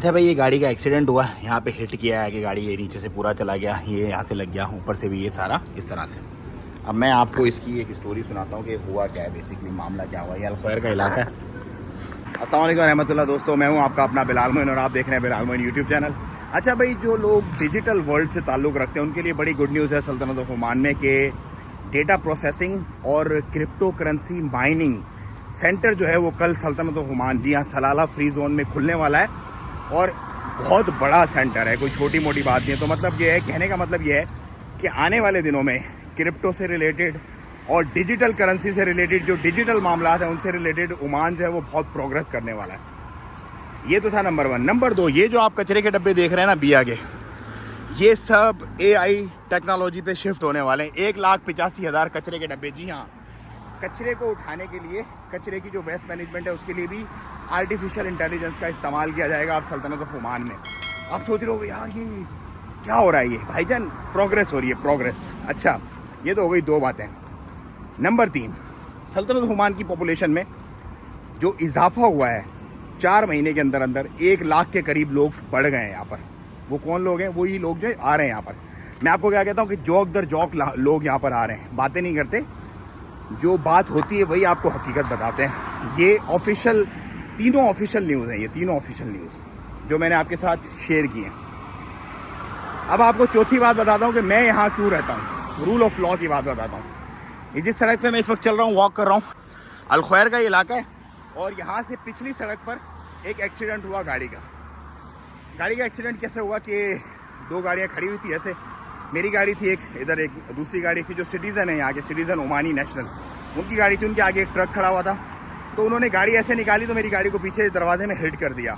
अच्छा भाई, ये गाड़ी का एक्सीडेंट हुआ, यहाँ पे हिट किया है कि गाड़ी ये नीचे से पूरा चला गया, ये यहाँ से लग गया, ऊपर से भी ये सारा इस तरह से। अब मैं आपको इसकी एक स्टोरी सुनाता हूँ कि हुआ क्या है, बेसिकली मामला क्या हुआ। ये अल-खैर का इलाका है। अस्सलाम वालेकुम रहमतुल्लाह। दोस्तों, मैं हूँ आपका अपना बिलाल मोइन और आप देख रहे हैं बिलाल मोइन यूट्यूब चैनल। अच्छा भाई, जो लोग डिजिटल वर्ल्ड से ताल्लुक़ रखते हैं उनके लिए बड़ी गुड न्यूज़ है सल्तनत ओमान में कि डेटा प्रोसेसिंग और क्रिप्टो करेंसी माइनिंग सेंटर जो है वो कल सल्तनत ओमान, जी हाँ, सलाला फ्री जोन में खुलने वाला है। और बहुत बड़ा सेंटर है, कोई छोटी मोटी बात नहीं है। तो मतलब ये है, कहने का मतलब ये है कि आने वाले दिनों में क्रिप्टो से रिलेटेड और डिजिटल करेंसी से रिलेटेड जो डिजिटल मामला हैं उनसे रिलेटेड ओमान जो है वो बहुत प्रोग्रेस करने वाला है। ये तो था नंबर 1। नंबर 2, ये जो आप कचरे के डब्बे देख रहे हैं ना बी आगे, ये सब AI टेक्नोलॉजी पे शिफ्ट होने वाले हैं। 1,85,000 कचरे के डब्बे। जी हाँ, कचरे को उठाने के लिए, कचरे की जो वेस्ट मैनेजमेंट है उसके लिए भी आर्टिफिशियल इंटेलिजेंस का इस्तेमाल किया जाएगा अब सल्तनत ऑफ ओमान में। आप सोच रहे हो यार ये क्या हो रहा है, ये भाईजान प्रोग्रेस हो रही है, प्रोग्रेस। अच्छा, ये तो हो गई 2 बातें। नंबर 3, सल्तनत ऑफ ओमान की पॉपुलेशन में जो इजाफा हुआ है 4 महीने के अंदर अंदर 1 लाख के करीब लोग बढ़ गए हैं यहाँ पर। वो कौन लोग हैं? वही लोग जो आ रहे हैं यहाँ पर। मैं आपको क्या कहता हूँ कि जौक दर जौक लोग यहाँ पर आ रहे हैं, बातें नहीं करते, जो बात होती है वही आपको हकीकत बताते हैं। ये ऑफिशियल, तीनों ऑफिशियल न्यूज़ हैं, ये तीनों ऑफिशियल न्यूज़ जो मैंने आपके साथ शेयर की हैं। अब आपको चौथी बात बताता हूँ कि मैं यहाँ क्यों रहता हूँ, रूल ऑफ लॉ की बात बताता हूँ। ये जिस सड़क पे मैं इस वक्त चल रहा हूँ, वॉक कर रहा हूँ, अल-खैर का इलाका है। और यहाँ से पिछली सड़क पर एक एक्सीडेंट हुआ गाड़ी का एक्सीडेंट कैसे हुआ कि 2 गाड़ियाँ खड़ी हुई थी ऐसे। मेरी गाड़ी थी एक इधर, एक दूसरी गाड़ी थी जो सिटीज़न है यहाँ के, सिटीज़न ओमानी नेशनल, उनकी गाड़ी थी। उनके आगे एक ट्रक खड़ा हुआ था, तो उन्होंने गाड़ी ऐसे निकाली तो मेरी गाड़ी को पीछे दरवाजे में हिट कर दिया।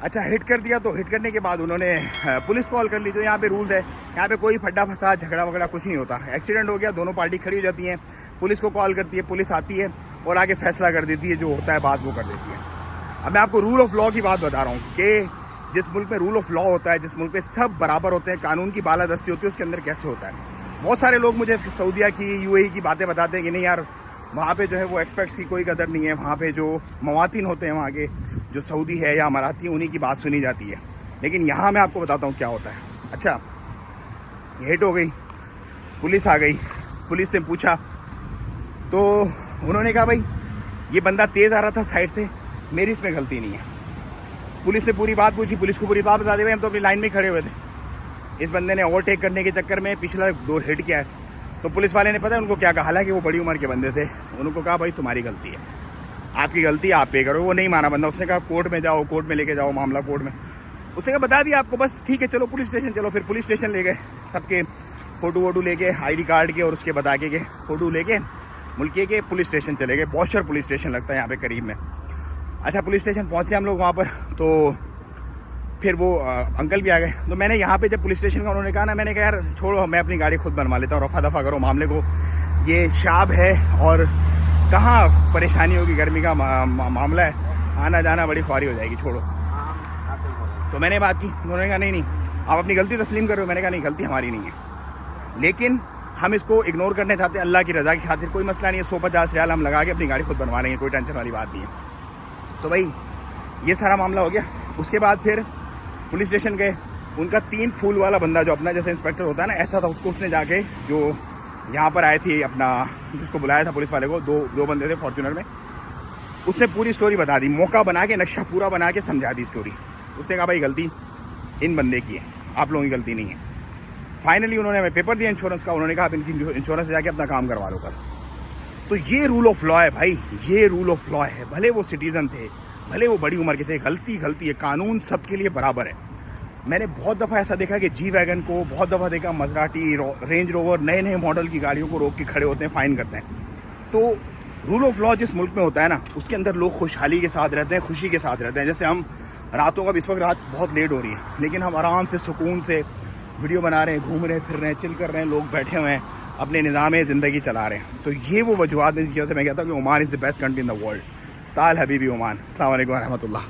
अच्छा, हिट कर दिया तो हिट करने के बाद उन्होंने पुलिस कॉल कर ली। तो यहाँ पे रूल्स है, यहाँ पे कोई फड्डा फसाद झगड़ा वगड़ा कुछ नहीं होता। एक्सीडेंट हो गया, दोनों पार्टी खड़ी हो जाती हैं, पुलिस को कॉल करती है, पुलिस आती है और आगे फैसला कर देती है, जो होता है बात वो कर देती है। अब मैं आपको रूल ऑफ लॉ की बात बता रहा हूँ कि जिस मुल्क में रूल ऑफ लॉ होता है, जिस मुल्क में सब बराबर होते हैं, कानून की बालादस्ती होती है, उसके अंदर कैसे होता है। बहुत सारे लोग मुझे सऊदीया की, UAE की बातें बताते हैं कि नहीं यार, वहाँ पे जो है वो एक्सपर्ट्स की कोई कदर नहीं है, वहाँ पे जो मवातिन होते हैं वहाँ के, जो सऊदी है या अमाराती, उन्हीं की बात सुनी जाती है। लेकिन यहाँ मैं आपको बताता हूँ क्या होता है। अच्छा, हिट हो गई, पुलिस आ गई, पुलिस ने पूछा तो उन्होंने कहा भाई ये बंदा तेज़ आ रहा था साइड से, मेरी इसमें गलती नहीं है। पुलिस ने पूरी बात पूछी, पुलिस को पूरी बात बता दी, भाई हम तो अपनी लाइन में खड़े हुए थे, इस बंदे ने ओवरटेक करने के चक्कर में पिछला 2 हिट किया है। तो पुलिस वाले ने पता है उनको क्या कहा, हालांकि वो बड़ी उम्र के बंदे थे, उनको कहा भाई तुम्हारी गलती है, आपकी गलती है, आप पे करो। वो नहीं माना बंदा, उसने कहा कोर्ट में जाओ, कोर्ट में लेके जाओ मामला, कोर्ट में। उसने कहा बता दिया आपको, बस ठीक है चलो पुलिस स्टेशन चलो। फिर पुलिस स्टेशन ले गए, सबके फ़ोटो वोटो लेके, ID कार्ड के और उसके बता के फ़ोटो लेके मुल्किए के पुलिस स्टेशन चले गए। बॉशर पुलिस स्टेशन लगता है यहाँ पे करीब में। अच्छा, पुलिस स्टेशन पहुँचे हम लोग वहाँ पर, तो फिर वो अंकल भी आ गए। तो मैंने यहाँ पे जब पुलिस स्टेशन का उन्होंने कहा ना, मैंने कहा यार छोड़ो, मैं अपनी गाड़ी खुद बनवा लेता हूँ, रफा दफ़ा करो मामले को, ये शाब है और कहाँ परेशानी होगी, गर्मी का मामला है, आना जाना बड़ी ख्वारी हो जाएगी, छोड़ो। तो मैंने बात की, उन्होंने कहा नहीं आप अपनी गलती तस्लीम करो। मैंने कहा नहीं, गलती हमारी नहीं है, लेकिन हम इसको इग्नोर करने चाहते हैं अल्लाह की रज़ा की खातिर। कोई मसला नहीं है, 150 रियाल हम लगा के अपनी गाड़ी खुद बनवा लेंगे, कोई टेंशन वाली बात नहीं है। तो भाई ये सारा मामला हो गया। उसके बाद फिर पुलिस स्टेशन गए, उनका 3 फूल वाला बंदा जो अपना जैसे इंस्पेक्टर होता है ना, ऐसा था, उसको उसने जाके, जो यहाँ पर आए थे अपना, जिसको बुलाया था पुलिस वाले को, दो बंदे थे फॉर्च्यूनर में, उसने पूरी स्टोरी बता दी, मौका बना के, नक्शा पूरा बना के समझा दी स्टोरी। उसने कहा भाई गलती इन बंदे की है, आप लोगों की गलती नहीं है। फाइनली उन्होंने हमें पेपर दिया इंश्योरेंस का, उन्होंने कहा आप इनकी इंश्योरेंस से जाके अपना काम करवा लो कल। तो ये रूल ऑफ लॉ है भाई, ये रूल ऑफ लॉ है। भले वो सिटीज़न थे, भले वो बड़ी उम्र के थे, गलती है, कानून सबके लिए बराबर है। मैंने बहुत दफ़ा ऐसा देखा कि जी वैगन को, बहुत दफ़ा देखा मजराटी, रेंज रोवर, नए मॉडल की गाड़ियों को रोक के खड़े होते हैं, फ़ाइन करते हैं। तो रूल ऑफ लॉ जिस मुल्क में होता है ना, उसके अंदर लोग खुशहाली के साथ रहते हैं, खुशी के साथ रहते हैं। जैसे हम रातों का, इस वक्त रात बहुत लेट हो रही है, लेकिन हम आराम से सुकून से वीडियो बना रहे हैं, घूम रहे हैं, फिर रहे हैं, चिल कर रहे हैं, लोग बैठे हुए हैं, अपने निज़ाम ज़िंदगी चला रहे हैं। तो ये वो वजूहत हैं जिसकी वजह से मैं कहता हूँ कि Oman is the best country in the world. ताल हबीबी ओमान। अस्सलाम वालेकुम रहमतुल्लाह।